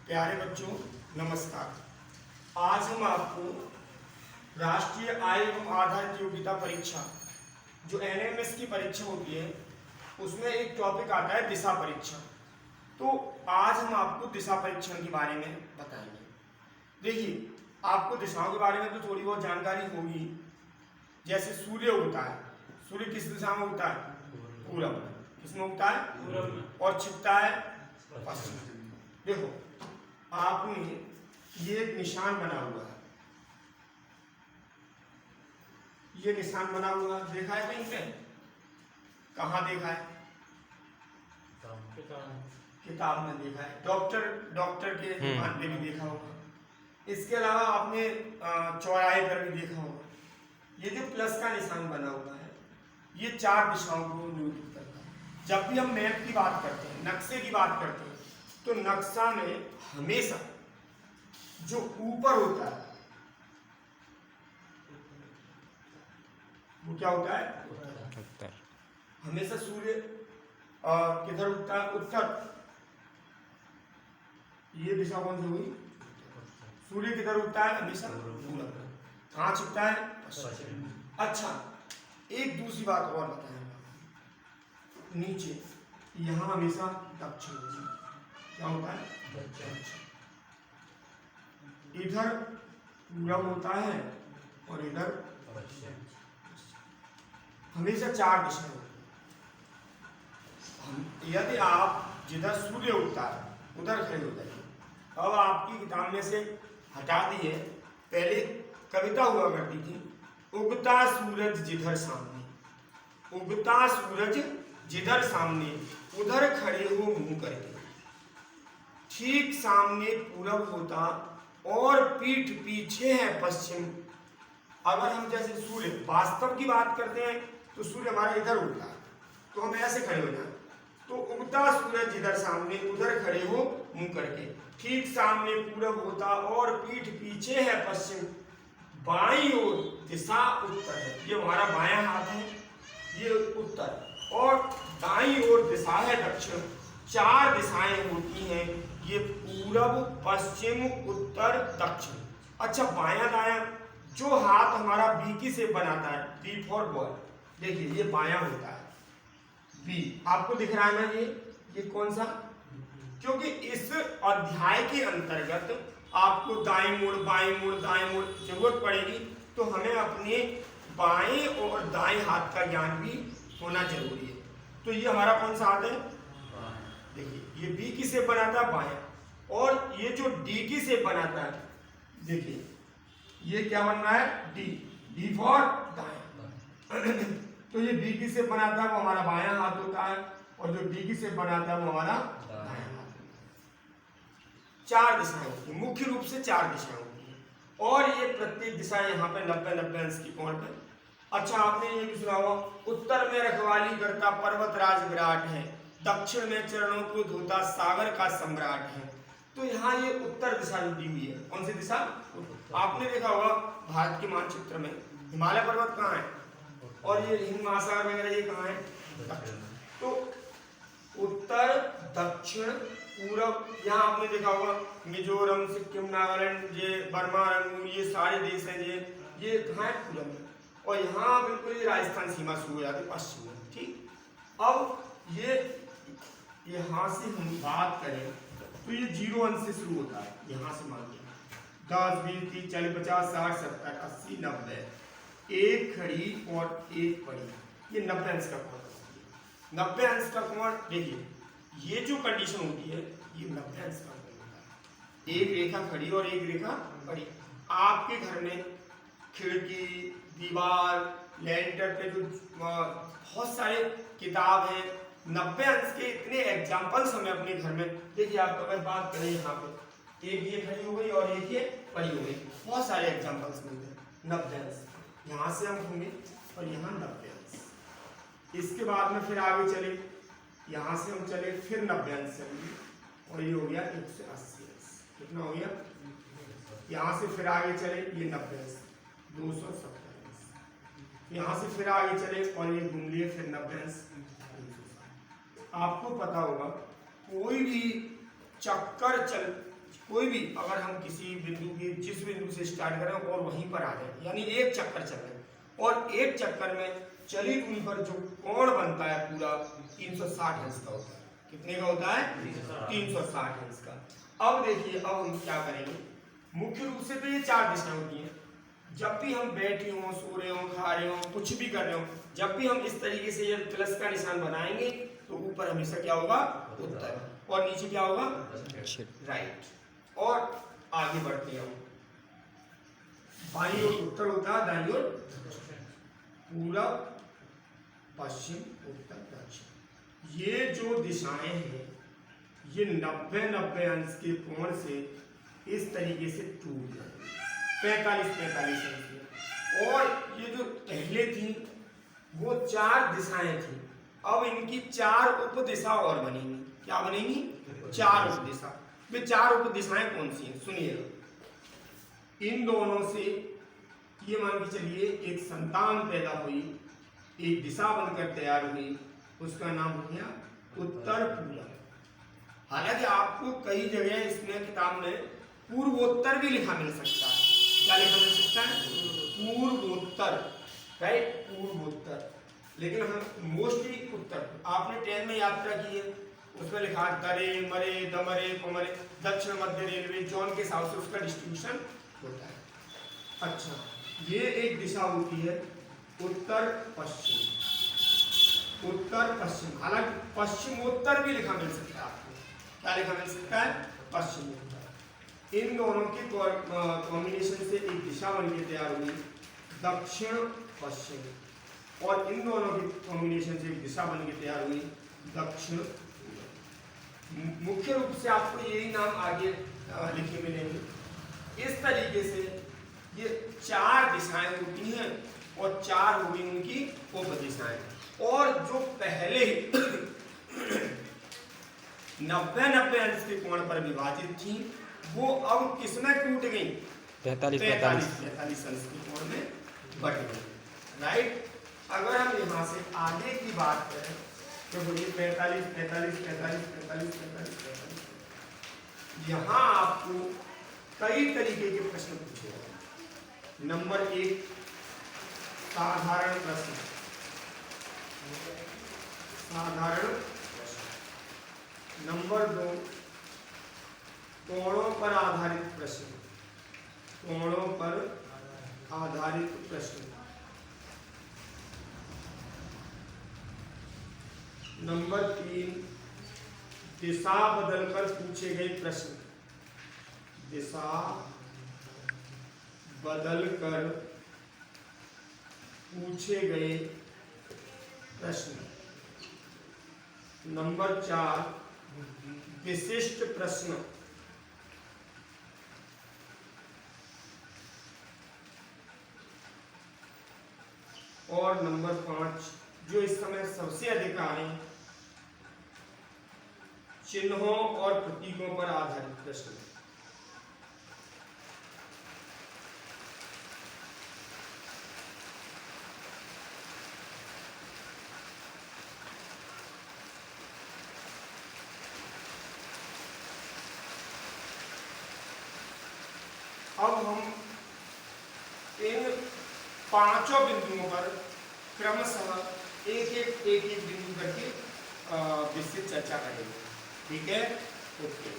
प्यारे बच्चों नमस्कार। आज हम आपको राष्ट्रीय आय एवं आधारित योग्यता परीक्षा जो एनएमएस की परीक्षा होती है उसमें एक टॉपिक आता है दिशा परीक्षण। तो आज हम आपको दिशा परीक्षण के बारे में बताएंगे। देखिए, आपको दिशाओं के बारे में तो थोड़ी बहुत जानकारी होगी। जैसे सूर्य उगता है, सूर्य किस दिशा में उगता है? पूरब। किसमें उगता है? पूरब में। और छिपता है पश्चिम। देखो, आपने ये एक निशान बना हुआ है, ये निशान बना हुआ देखा है कहीं पे? कहाँ देखा है? किताब में देखा है, डॉक्टर के दुकान पे भी देखा होगा। इसके अलावा आपने चौराहे पर भी देखा होगा। ये जो प्लस का निशान बना हुआ है ये 4 दिशाओं को निरूपित करता है। जब भी हम मैप की बात करते हैं, नक्शे की बात करते हैं, तो नक्शा में हमेशा जो ऊपर होता है वो क्या होता है? उत्तर। हमेशा सूर्य किधर उगता है? उत्तर। ये दिशा कौन सी हुई? सूर्य किधर उगता है? हमेशा पूरब। कहाँ छिपता है? पश्चिम। अच्छा, एक दूसरी बात और बताएंगे। नीचे यहाँ हमेशा दक्षिण होता है। क्या होता है? दक्षिण। इधर पूरब होता है और इधर पश्चिम। हमेशा 4 दिशाएं होती हैं। यदि आप जिधर सूर्य उगता है उधर खड़े हो जाइए। अब आपकी किताब में से हटा दिए, पहले कविता हुआ करती थी, उगता सूरज जिधर सामने, उगता सूरज जिधर सामने, उधर खड़े हो मुंह करके, ठीक सामने पूरब होता और पीठ पीछे है पश्चिम। अगर हम जैसे सूर्य वास्तव की बात करते हैं तो सूर्य हमारा इधर उगता है, तो हम ऐसे खड़े हो जाए, तो उगता सूरज जिधर सामने, उधर खड़े हो मुंह करके, ठीक सामने पूरब होता और पीठ पीछे है पश्चिम, बाईं ओर दिशा उत्तर है। ये हमारा बायां हाथ है, ये उत्तर, और दाईं ओर दिशा है दक्षिण। 4 दिशाएं होती हैं ये, पूरब, पश्चिम, उत्तर, दक्षिण। अच्छा, बायां दायां जो हाथ हमारा बीकी से बनाता है, बी फॉर बॉय, देखिए ये बायां होता है, बी आपको दिख रहा है ना, ये कौन सा? क्योंकि इस अध्याय के अंतर्गत आपको दाईं मुड़, बाईं मुड़, दाएं मुड़ जरूरत पड़ेगी, तो हमें अपने बाएं और दाएं हाथ का ज्ञान भी होना जरूरी है। तो ये हमारा कौन सा हाथ है? देखिए, ये बी की से बनाता है बाएं, और ये जो डी की से बनाता है, देखिए ये क्या बन रहा है? डी, डी फॉर दाएं। तो ये बी की से बनाता है वो हमारा बायां हाथ होता है, और जो डी की से बनाता है वो हमारा दायां हाथ। 4 दिशाएं होती हैं, मुख्य रूप से 4 दिशाएं होती हैं, और ये प्रत्येक दिशा यहाँ पे 90-90 अंश की कोण पे। अच्छा, आपने ये भी सुना होगा, उत्तर में रखवाली करता पर्वतराज विराट है, दक्षिण में चरणों को धोता सागर का सम्राट है। तो यहाँ ये उत्तर दिशा दी हुई है। कौन सी दिशा? आपने देखा होगा भारत के मानचित्र में हिमालय पर्वत कहाँ है, और ये हिंद महासागर वगैरह ये कहाँ है? दक्षिण। तो उत्तर, दक्षिण, पूरब, यहाँ आपने देखा होगा मिजोरम, सिक्किम, नागालैंड, ये बर्मा, रंगून, ये सारे देश हैं, ये कहाँ है? पूरब में। और यहाँ बिल्कुल ये राजस्थान सीमा शुरू हो जाती है पश्चिम में। ठीक, अब ये यहाँ से हम बात करें तो ये 0 अंश से शुरू होता है। यहाँ से मान लिया 10, 20, 30, 40, 50, 60, 70, 80, 90, एक खड़ी और एक पड़ी, ये 90 अंश का कोण है। 90 अंश का कोण, देखिए ये जो कंडीशन होती है ये 90 अंश का कोण होता है। एक रेखा खड़ी और एक रेखा पड़ी। आपके घर में खिड़की, दीवार, लेंटर पे जो बहुत सारे किताब हैं, 90 अंश के इतने एग्जाम्पल्स हमें अपने घर में, देखिए आप अगर बात करें यहाँ पे, एक ये खड़ी हो गई और एक ये पड़ी हो गई, बहुत सारे एग्जाम्पल्स मिलते हैं 90 अंश। यहाँ से हम होंगे और यहाँ 90 अंश। इसके बाद में फिर आगे चले, यहाँ से हम चले फिर 90 अंश चलेंगे, और ये हो गया 180 अंश। कितना हो गया? यहाँ से फिर आगे चले, ये 90 अंश, 270 अंश। यहाँ से फिर आगे चले और ये घूम लिए फिर 90 अंश। आपको पता होगा कोई भी चक्कर कोई भी अगर हम किसी बिंदु की जिस बिंदु से स्टार्ट करें और वहीं पर आ जाए, यानी एक चक्कर चल रहे हैं और एक चक्कर में चली दूरी पर जो कोण बनता है पूरा 360 अंश का होता है। कितने का होता है? 360 अंश का। अब देखिए, अब हम क्या करेंगे, मुख्य रूप से तो ये चार दिशाएं होती हैं। जब भी हम बैठे हों, सो रहे हों, खा रहे हों, कुछ भी कर रहे हों, जब भी हम इस तरीके से ये प्लस का निशान बनाएंगे तो ऊपर हमेशा क्या होगा? उत्तर, और नीचे क्या होगा? राइट। और आगे बढ़ते हैं, बाईं ओर उत्तर होता है, दाईं ओर पूरब, पश्चिम, उत्तर, दक्षिण। ये जो दिशाएं हैं ये 90 अंश के कोण से इस तरीके से टूट जाएंगे, 45 अंश के। और ये जो पहले थी वो चार दिशाएं थी, अब इनकी चार उप दिशा और बनेंगी। क्या बनेंगी? चार उप दिशा। वे चार उप दिशाएं कौन सी हैं? सुनिएगा। इन दोनों से ये मान के चलिए एक संतान पैदा हुई, एक दिशा बनकर तैयार हुई, उसका नाम हो गया उत्तर पूरब। हालांकि आपको कई जगह इसमें किताब में पूर्वोत्तर भी लिखा मिल सकता है। क्या लिखा मिल सकता है? पूर्वोत्तर, राइट, पूर्वोत्तर। लेकिन हम मोस्टली उत्तर, आपने 10 में यात्रा की है, उसमें लिखा दरे, मरे, दमरे, पमरे, दक्षिण मध्य रेलवे जोन के हिसाब से उसका डिस्ट्रीब्यूशन होता है। अच्छा, ये एक दिशा होती है उत्तर पश्चिम, उत्तर पश्चिम। हालांकि पश्चिमोत्तर भी लिखा मिल सकता है आपको। क्या लिखा मिल सकता है? पश्चिमोत्तर। इन दोनों के कॉम्बिनेशन से एक दिशा बनकर तैयार हुई दक्षिण पश्चिम, और इन दोनों के कॉम्बिनेशन से एक दिशा बनकर तैयार हुई दक्षिण। मुख्य रूप से आपको यही नाम आगे लिखे मिलेंगे। इस तरीके से ये चार दिशाएं होती हैं और चार होगी उनकी उप दिशाएं। और जो पहले 90 अंश के कोण पर विभाजित थी वो अब किसमें टूट गई? 45 अंश के कोण में बट गई, राइट। अगर हम यहाँ से आगे की बात करें तो बोलिए 45। यहाँ आपको कई तरीके के प्रश्न पूछे जाएंगे। नंबर 1 साधारण प्रश्न, साधारण प्रश्न। नंबर 2 कोणों पर आधारित प्रश्न, कोणों पर आधारित प्रश्न। नंबर 3 दिशा बदलकर पूछे गए प्रश्न, दिशा बदलकर पूछे गए प्रश्न। नंबर 4 विशिष्ट प्रश्न। और नंबर 5 जो इस समय सबसे अधिक आ रहे हैं, चिन्हों और प्रतीकों पर आधारित प्रश्न। अब हम इन पांचों बिंदुओं पर क्रमशः एक बिंदु करके विस्तृत चर्चा करेंगे। ठीक है? ओके।